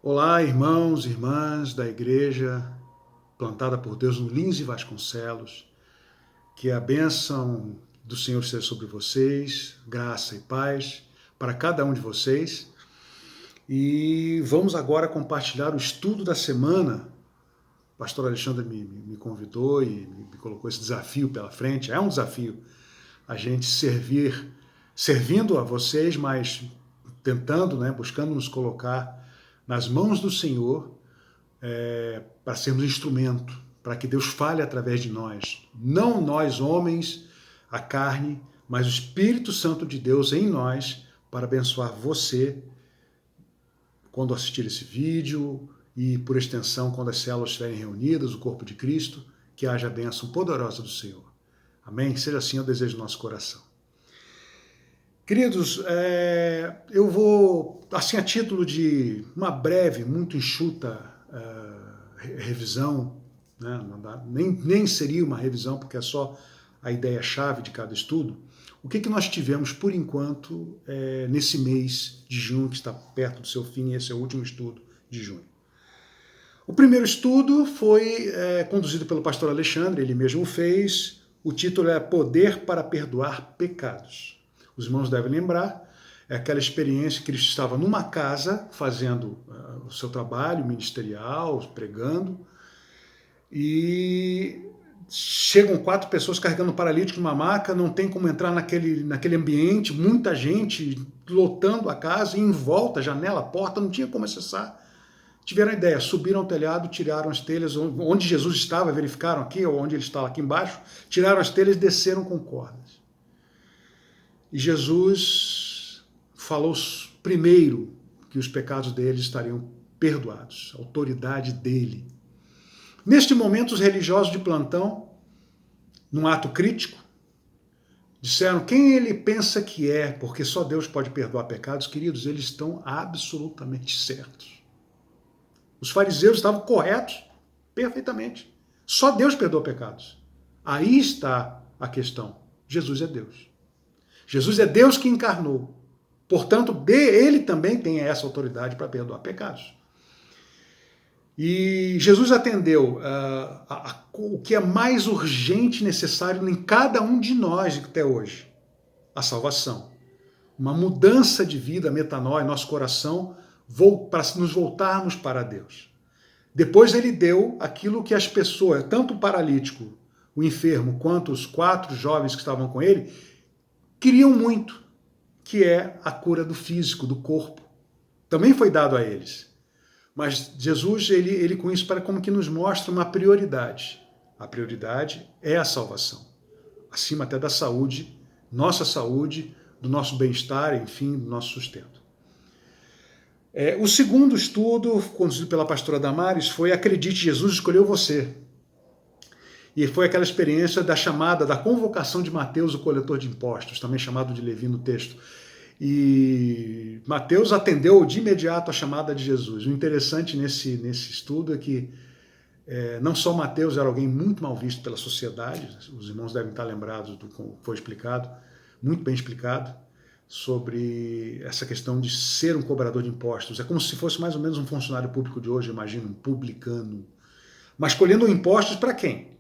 Olá, irmãos e irmãs da igreja plantada por Deus no Lins e Vasconcelos. Que a bênção do Senhor seja sobre vocês, graça e paz para cada um de vocês. E vamos agora compartilhar o estudo da semana. O pastor Alexandre me convidou e me colocou esse desafio pela frente. É um desafio a gente servindo a vocês, mas tentando, buscando nos colocar nas mãos do Senhor, para sermos instrumento, para que Deus fale através de nós. Não nós, homens, a carne, mas o Espírito Santo de Deus em nós, para abençoar você quando assistir esse vídeo e, por extensão, quando as células estiverem reunidas, o corpo de Cristo, que haja a bênção poderosa do Senhor. Amém? Seja assim o desejo do nosso coração. Queridos, eu vou, assim, a título de uma breve, muito enxuta revisão, né? Nem seria uma revisão, porque é só a ideia-chave de cada estudo. O que nós tivemos, por enquanto, nesse mês de junho, que está perto do seu fim, e esse é o último estudo de junho. O primeiro estudo foi conduzido pelo pastor Alexandre, ele mesmo fez. O título é Poder para Perdoar Pecados. Os irmãos devem lembrar, é aquela experiência que ele estava numa casa fazendo o seu trabalho ministerial, pregando, e chegam 4 pessoas carregando um paralítico numa maca, não tem como entrar naquele ambiente, muita gente lotando a casa, e em volta, janela, porta, não tinha como acessar. Tiveram a ideia, subiram ao telhado, tiraram as telhas, onde Jesus estava, verificaram aqui, ou onde ele estava aqui embaixo, tiraram as telhas e desceram com cordas. E Jesus falou primeiro que os pecados deles estariam perdoados, a autoridade dele. Neste momento, os religiosos de plantão, num ato crítico, disseram quem ele pensa que é, porque só Deus pode perdoar pecados. Queridos, eles estão absolutamente certos. Os fariseus estavam corretos, perfeitamente. Só Deus perdoa pecados. Aí está a questão. Jesus é Deus. Jesus é Deus que encarnou. Portanto, ele também tem essa autoridade para perdoar pecados. E Jesus atendeu o que é mais urgente e necessário em cada um de nós até hoje. A salvação. Uma mudança de vida, metanoia, nosso coração, para nos voltarmos para Deus. Depois ele deu aquilo que as pessoas, tanto o paralítico, o enfermo, quanto os 4 jovens que estavam com ele, queriam muito, que é a cura do físico, do corpo. Também foi dado a eles. Mas Jesus, ele com isso, como que nos mostra uma prioridade. A prioridade é a salvação. Acima até da saúde, do nosso bem-estar, enfim, do nosso sustento. O segundo estudo, conduzido pela pastora Damares, foi Acredite, Jesus escolheu você. E foi aquela experiência da chamada, da convocação de Mateus, o coletor de impostos, também chamado de Levi no texto. E Mateus atendeu de imediato a chamada de Jesus. O interessante nesse estudo é que não só Mateus era alguém muito mal visto pela sociedade, os irmãos devem estar lembrados do que foi explicado, muito bem explicado, sobre essa questão de ser um cobrador de impostos. É como se fosse mais ou menos um funcionário público de hoje, imagina, um publicano. Mas colhendo impostos para quem?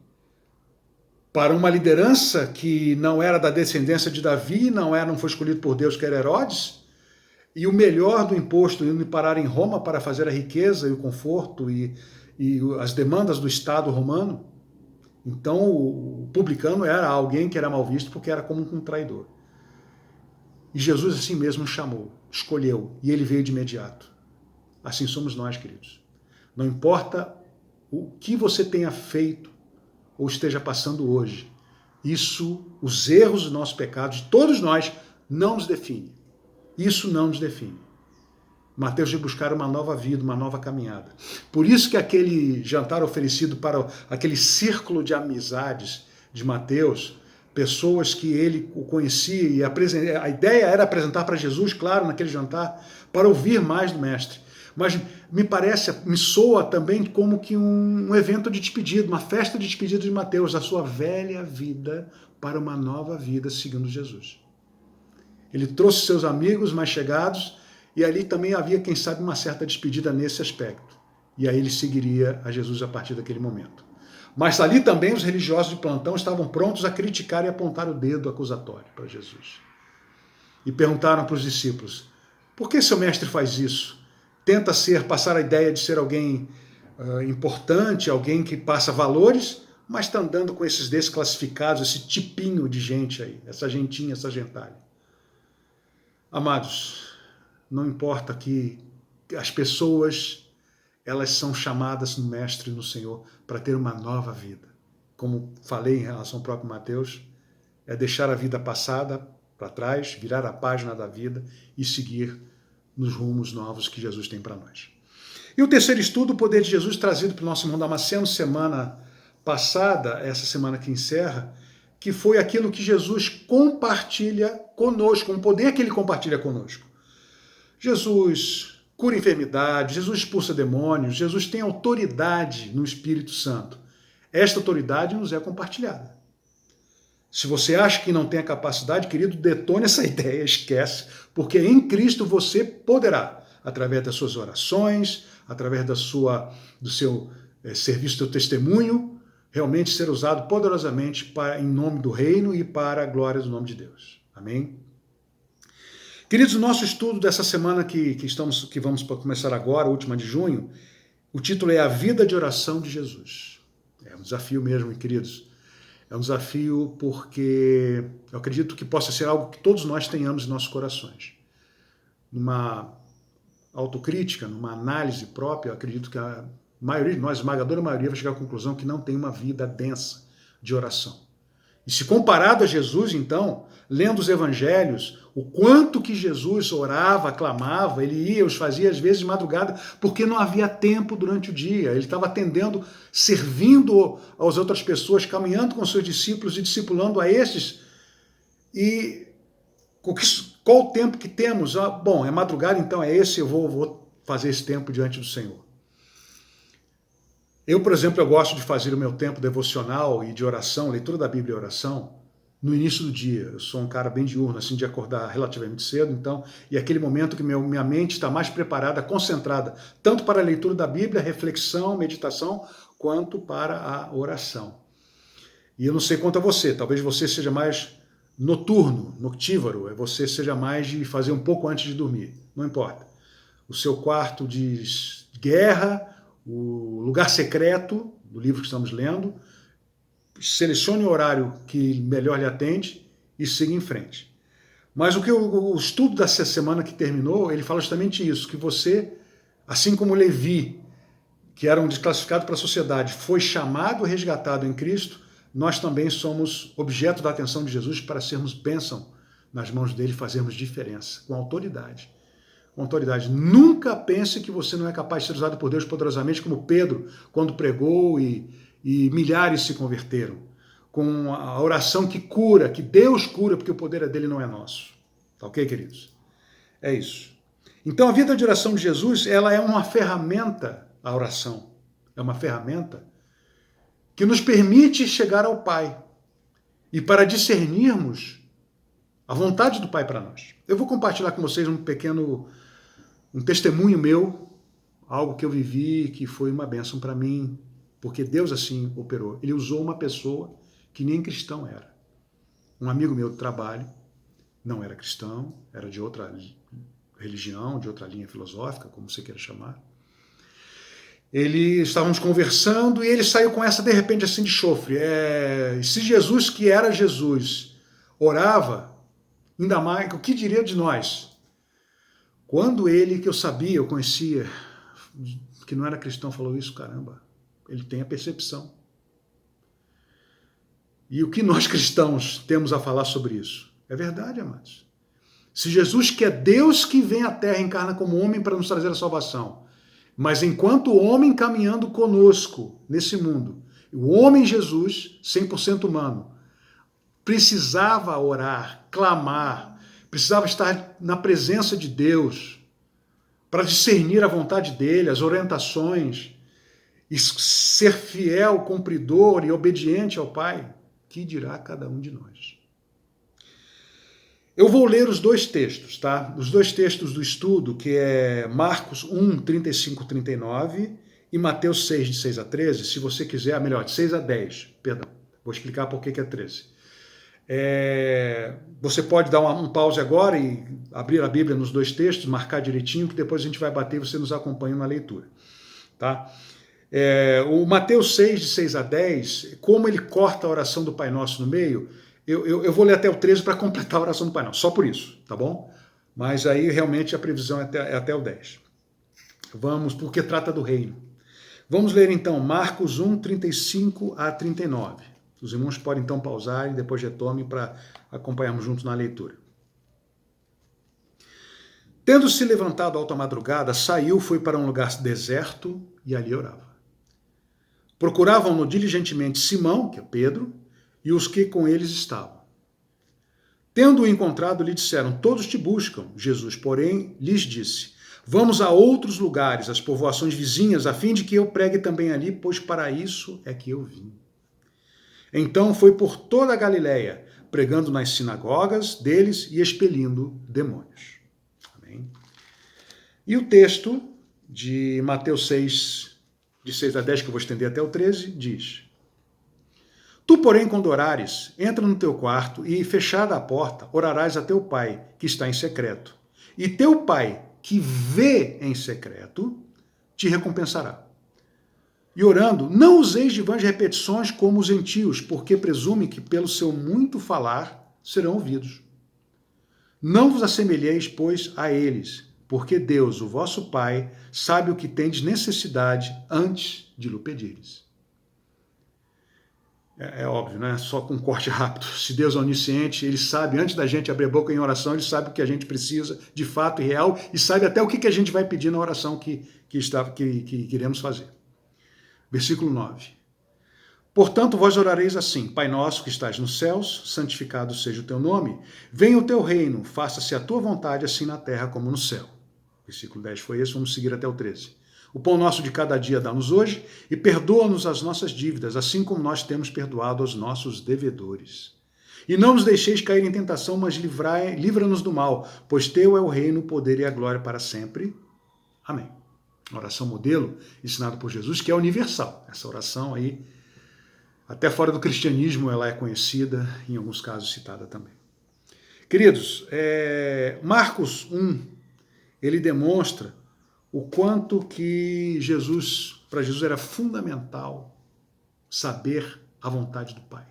Para uma liderança que não era da descendência de Davi, não foi escolhido por Deus, que era Herodes, e o melhor do imposto indo parar em Roma para fazer a riqueza e o conforto e as demandas do Estado romano. Então o publicano era alguém que era mal visto porque era como um traidor. E Jesus assim mesmo chamou, escolheu, e ele veio de imediato. Assim somos nós, queridos. Não importa o que você tenha feito ou esteja passando hoje, os erros dos nossos pecados, de todos nós, não nos define. Isso não nos define. Mateus veio buscar uma nova vida, uma nova caminhada. Por isso que aquele jantar oferecido para aquele círculo de amizades de Mateus, pessoas que ele o conhecia, e a ideia era apresentar para Jesus, claro, naquele jantar, para ouvir mais do Mestre. Mas me soa também como que um evento de despedida, uma festa de despedida de Mateus, da sua velha vida para uma nova vida seguindo Jesus. Ele trouxe seus amigos mais chegados e ali também havia, quem sabe, uma certa despedida nesse aspecto. E aí ele seguiria a Jesus a partir daquele momento. Mas ali também os religiosos de plantão estavam prontos a criticar e apontar o dedo acusatório para Jesus. E perguntaram para os discípulos: por que seu mestre faz isso? Tenta passar a ideia de ser alguém importante, alguém que passa valores, mas está andando com esses desclassificados, esse tipinho de gente aí, essa gentinha, essa gentalha. Amados, não importa que as pessoas, elas são chamadas no Mestre e no Senhor para ter uma nova vida. Como falei em relação ao próprio Mateus, é deixar a vida passada para trás, virar a página da vida e seguir nos rumos novos que Jesus tem para nós. E o terceiro estudo, o poder de Jesus, trazido para o nosso irmão Damasceno semana passada, essa semana que encerra, que foi aquilo que Jesus compartilha conosco, um poder que ele compartilha conosco. Jesus cura enfermidade, Jesus expulsa demônios, Jesus tem autoridade no Espírito Santo. Esta autoridade nos é compartilhada. Se você acha que não tem a capacidade, querido, detone essa ideia, esquece, porque em Cristo você poderá, através das suas orações, através do seu serviço, do seu testemunho, realmente ser usado poderosamente em nome do reino e para a glória do nome de Deus. Amém? Queridos, o nosso estudo dessa semana que vamos começar agora, a última de junho, o título é A Vida de Oração de Jesus. É um desafio mesmo, queridos. É um desafio porque eu acredito que possa ser algo que todos nós tenhamos em nossos corações. Numa autocrítica, numa análise própria, eu acredito que a maioria de nós, a esmagadora maioria, vai chegar à conclusão que não tem uma vida densa de oração. E se comparado a Jesus, então, lendo os evangelhos, o quanto que Jesus orava, clamava, ele ia, os fazia às vezes de madrugada, porque não havia tempo durante o dia. Ele estava atendendo, servindo às outras pessoas, caminhando com seus discípulos e discipulando a estes. E qual o tempo que temos? Bom, é madrugada, então é esse, eu vou fazer esse tempo diante do Senhor. Eu, por exemplo, eu gosto de fazer o meu tempo devocional e de oração, leitura da Bíblia e oração, no início do dia. Eu sou um cara bem diurno, assim, de acordar relativamente cedo, então, e é aquele momento que minha mente está mais preparada, concentrada, tanto para a leitura da Bíblia, reflexão, meditação, quanto para a oração. E eu não sei quanto a você, talvez você seja mais noturno, noctívoro, você seja mais de fazer um pouco antes de dormir, não importa. O seu quarto de guerra, o lugar secreto do livro que estamos lendo, selecione o horário que melhor lhe atende e siga em frente. Mas o estudo dessa semana que terminou, ele fala justamente isso, que você, assim como Levi, que era um desclassificado para a sociedade, foi chamado e resgatado em Cristo, nós também somos objeto da atenção de Jesus para sermos bênção nas mãos dele, fazermos diferença, com autoridade. Com autoridade. Nunca pense que você não é capaz de ser usado por Deus poderosamente, como Pedro, quando pregou e milhares se converteram. Com a oração que cura, que Deus cura, porque o poder é dele, não é nosso. Tá ok, queridos? É isso. Então, a vida de oração de Jesus, ela é uma ferramenta, a oração. É uma ferramenta que nos permite chegar ao Pai. E para discernirmos a vontade do Pai para nós. Eu vou compartilhar com vocês um testemunho meu, algo que eu vivi, que foi uma bênção para mim, porque Deus assim operou. Ele usou uma pessoa que nem cristão era. Um amigo meu do trabalho, não era cristão, era de outra religião, de outra linha filosófica, como você queira chamar. Estávamos conversando e ele saiu com essa, de repente, assim, de chofre. Se Jesus, que era Jesus, orava, ainda mais, o que diria de nós? Quando ele, que eu sabia, eu conhecia, que não era cristão, falou isso, caramba, ele tem a percepção. E o que nós cristãos temos a falar sobre isso? É verdade, amados. Se Jesus, que é Deus que vem à Terra, encarna como homem para nos trazer a salvação, mas enquanto homem caminhando conosco nesse mundo, o homem Jesus, 100% humano, precisava orar, clamar, precisava estar na presença de Deus para discernir a vontade dele, as orientações, e ser fiel, cumpridor e obediente ao Pai, que dirá cada um de nós. Eu vou ler os dois textos, tá? Os dois textos do estudo, que é Marcos 1, 35, 39 e Mateus 6, de 6 a 13, se você quiser, melhor, de 6 a 10, perdão. Vou explicar por que é 13. Você pode dar um pause agora e abrir a Bíblia nos dois textos, marcar direitinho, que depois a gente vai bater e você nos acompanha na leitura. Tá? O Mateus 6, de 6 a 10, como ele corta a oração do Pai Nosso no meio, eu vou ler até o 13 para completar a oração do Pai Nosso, só por isso, tá bom? Mas aí realmente a previsão é até o 10. Vamos, porque trata do reino. Vamos ler então Marcos 1, 35 a 39. Os irmãos podem então pausar e depois retomem para acompanharmos juntos na leitura. Tendo-se levantado alta madrugada, saiu, foi para um lugar deserto e ali orava. Procuravam-no diligentemente Simão, que é Pedro, e os que com eles estavam. Tendo-o encontrado, lhe disseram, todos te buscam. Jesus, porém, lhes disse, vamos a outros lugares, às povoações vizinhas, a fim de que eu pregue também ali, pois para isso é que eu vim. Então foi por toda a Galiléia, pregando nas sinagogas deles e expelindo demônios. Amém? E o texto de Mateus 6, de 6 a 10, que eu vou estender até o 13, diz, tu, porém, quando orares, entra no teu quarto e, fechada a porta, orarás a teu pai, que está em secreto. E teu pai, que vê em secreto, te recompensará. E orando, não useis de vãs repetições como os gentios, porque presume que pelo seu muito falar serão ouvidos. Não vos assemelheis, pois, a eles, porque Deus, o vosso Pai, sabe o que tendes necessidade antes de lhe pedires. É óbvio, né? Só com um corte rápido. Se Deus é onisciente, Ele sabe, antes da gente abrir a boca em oração, Ele sabe o que a gente precisa de fato e real, e sabe até o que a gente vai pedir na oração que iremos fazer. Versículo 9. Portanto, vós orareis assim, Pai nosso que estás nos céus, santificado seja o teu nome, venha o teu reino, faça-se a tua vontade, assim na terra como no céu. Versículo 10 foi esse, vamos seguir até o 13. O pão nosso de cada dia dá-nos hoje, e perdoa-nos as nossas dívidas, assim como nós temos perdoado aos nossos devedores. E não nos deixeis cair em tentação, mas livra-nos do mal, pois teu é o reino, o poder e a glória para sempre. Amém. Oração modelo, ensinada por Jesus, que é universal. Essa oração aí, até fora do cristianismo, ela é conhecida, em alguns casos citada também. Queridos, Marcos 1, ele demonstra o quanto que para Jesus era fundamental saber a vontade do Pai.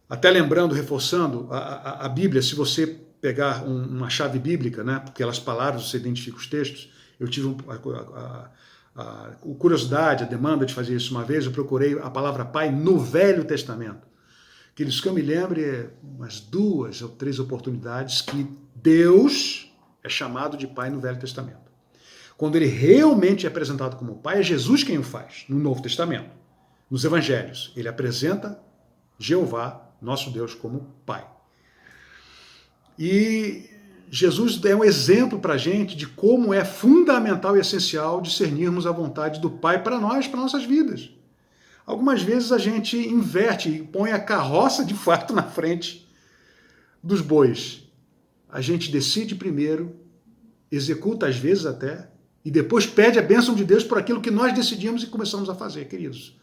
Até lembrando, reforçando, a Bíblia, se você pegar uma chave bíblica, né, porque pelas palavras você identifica os textos, eu tive a curiosidade, a demanda de fazer isso uma vez, eu procurei a palavra Pai no Velho Testamento. Que eu me lembre, umas 2 ou 3 oportunidades que Deus é chamado de Pai no Velho Testamento. Quando ele realmente é apresentado como Pai, é Jesus quem o faz, no Novo Testamento. Nos Evangelhos, ele apresenta Jeová, nosso Deus, como Pai. E Jesus é um exemplo para a gente de como é fundamental e essencial discernirmos a vontade do Pai para nós, para nossas vidas. Algumas vezes a gente inverte e põe a carroça de fato na frente dos bois. A gente decide primeiro, executa às vezes até, e depois pede a bênção de Deus por aquilo que nós decidimos e começamos a fazer, queridos.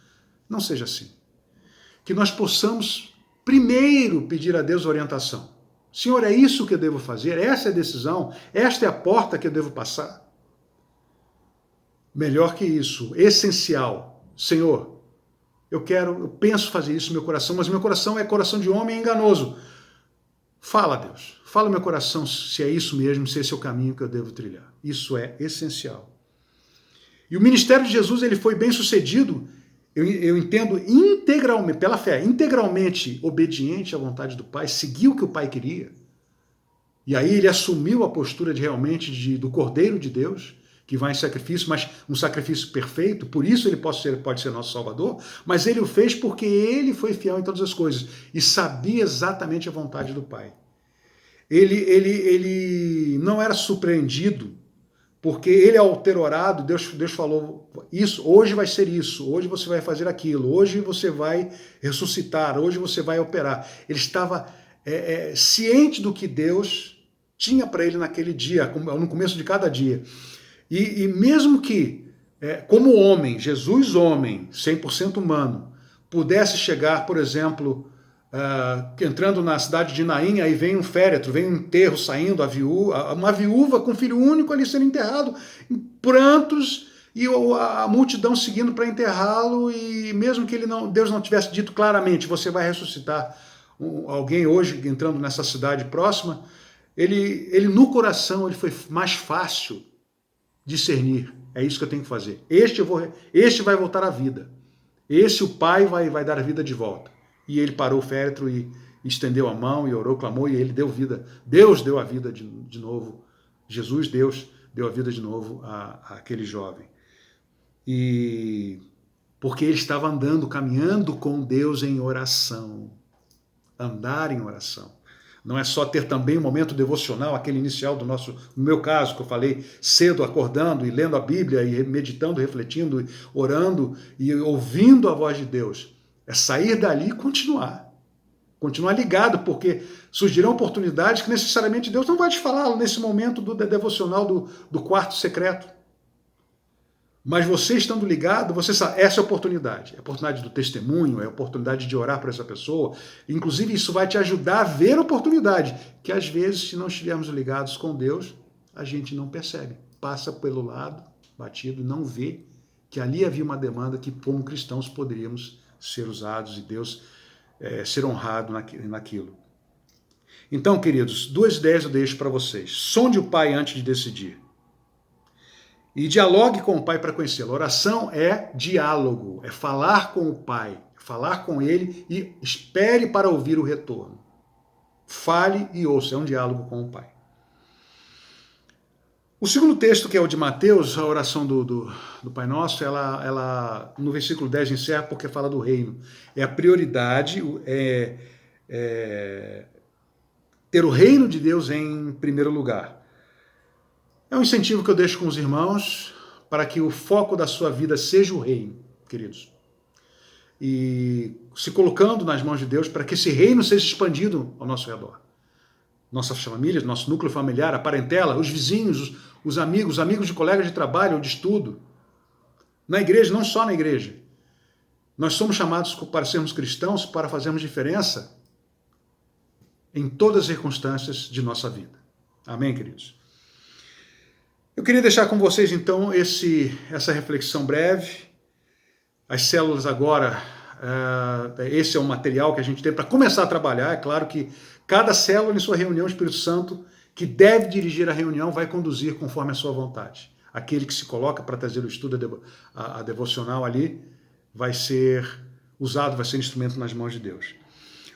Não seja assim. Que nós possamos primeiro pedir a Deus orientação. Senhor, é isso que eu devo fazer? Essa é a decisão? Esta é a porta que eu devo passar? Melhor que isso, essencial. Senhor, eu penso fazer isso no meu coração, mas meu coração é coração de homem enganoso. Fala, Deus. Fala no meu coração se é isso mesmo, se esse é o caminho que eu devo trilhar. Isso é essencial. E o ministério de Jesus, ele foi bem sucedido, eu entendo integralmente, pela fé, integralmente obediente à vontade do Pai, seguiu o que o Pai queria. E aí ele assumiu a postura do Cordeiro de Deus, que vai em sacrifício, mas um sacrifício perfeito, por isso ele pode ser nosso Salvador, mas ele o fez porque ele foi fiel em todas as coisas e sabia exatamente a vontade do Pai. Ele não era surpreendido, porque ele, ao ter orado, Deus falou, isso, hoje vai ser isso, hoje você vai fazer aquilo, hoje você vai ressuscitar, hoje você vai operar. Ele estava ciente do que Deus tinha para ele naquele dia, no começo de cada dia. E mesmo que, como homem, Jesus homem, 100% humano, pudesse chegar, por exemplo, entrando na cidade de Naim, aí vem um féretro, vem um enterro saindo, uma viúva com filho único ali sendo enterrado, em prantos, e a multidão seguindo para enterrá-lo, e mesmo que Deus não tivesse dito claramente, você vai ressuscitar alguém hoje entrando nessa cidade próxima, ele no coração ele foi mais fácil discernir. É isso que eu tenho que fazer. Este vai voltar à vida. Esse o Pai vai dar a vida de volta. E ele parou o féretro e estendeu a mão e orou, clamou, e ele deu vida. Deus deu a vida de novo. Jesus, Deus, deu a vida de novo àquele jovem. E porque ele estava andando, caminhando com Deus em oração. Andar em oração. Não é só ter também um momento devocional, aquele inicial no meu caso, que eu falei, cedo acordando e lendo a Bíblia e meditando, refletindo, orando e ouvindo a voz de Deus. É sair dali e continuar. Continuar ligado, porque surgirão oportunidades que necessariamente Deus não vai te falar nesse momento do devocional do quarto secreto. Mas você estando ligado, você sabe, essa é a oportunidade. É a oportunidade do testemunho, é a oportunidade de orar por essa pessoa. Inclusive, isso vai te ajudar a ver a oportunidade, que às vezes, se não estivermos ligados com Deus, a gente não percebe. Passa pelo lado, batido, não vê que ali havia uma demanda que, como cristãos, poderíamos ser usados e Deus ser honrado naquilo. Então, queridos, 2 ideias eu deixo para vocês. Sonde o Pai antes de decidir. E dialogue com o Pai para conhecê-lo. Oração é diálogo, é falar com o Pai, falar com Ele e espere para ouvir o retorno. Fale e ouça, é um diálogo com o Pai. O segundo texto, que é o de Mateus, a oração do Pai Nosso, ela no versículo 10 encerra porque fala do reino. É a prioridade, ter o reino de Deus em primeiro lugar. É um incentivo que eu deixo com os irmãos para que o foco da sua vida seja o reino, queridos. E se colocando nas mãos de Deus para que esse reino seja expandido ao nosso redor. Nossas famílias, nosso núcleo familiar, a parentela, os vizinhos, os amigos de colegas de trabalho ou de estudo. Na igreja, não só na igreja. Nós somos chamados para sermos cristãos, para fazermos diferença em todas as circunstâncias de nossa vida. Amém, queridos? Eu queria deixar com vocês, então, essa reflexão breve. As células agora, esse é o material que a gente tem para começar a trabalhar. É claro que cada célula, em sua reunião, o Espírito Santo, que deve dirigir a reunião, vai conduzir conforme a sua vontade. Aquele que se coloca para trazer o estudo, a devocional ali, vai ser usado, vai ser instrumento nas mãos de Deus.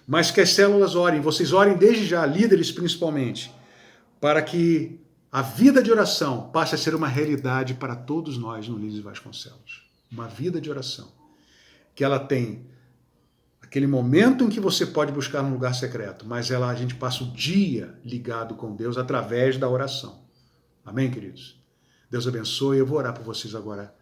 Mas que as células orem, vocês orem desde já, líderes principalmente, para que a vida de oração passe a ser uma realidade para todos nós no Líderes Vasconcelos. Uma vida de oração. Que ela tem aquele momento em que você pode buscar um lugar secreto, mas a gente passa o dia ligado com Deus através da oração. Amém, queridos? Deus abençoe. Eu vou orar por vocês agora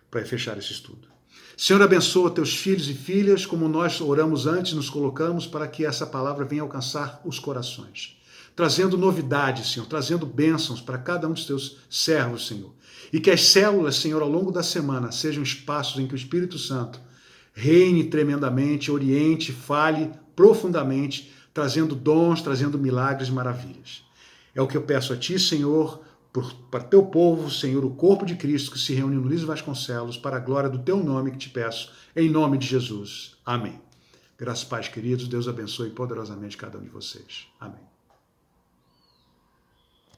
para fechar esse estudo. Senhor, abençoa teus filhos e filhas, como nós oramos antes, nos colocamos para que essa palavra venha alcançar os corações. Trazendo novidades, Senhor, trazendo bênçãos para cada um dos teus servos, Senhor. E que as células, Senhor, ao longo da semana, sejam espaços em que o Espírito Santo reine tremendamente, oriente, fale profundamente, trazendo dons, trazendo milagres e maravilhas. É o que eu peço a Ti, Senhor, para Teu povo, Senhor, o corpo de Cristo que se reúne no Líderes Vasconcelos, para a glória do Teu nome que Te peço, em nome de Jesus. Amém. Graças, Pai, queridos, Deus abençoe poderosamente cada um de vocês. Amém.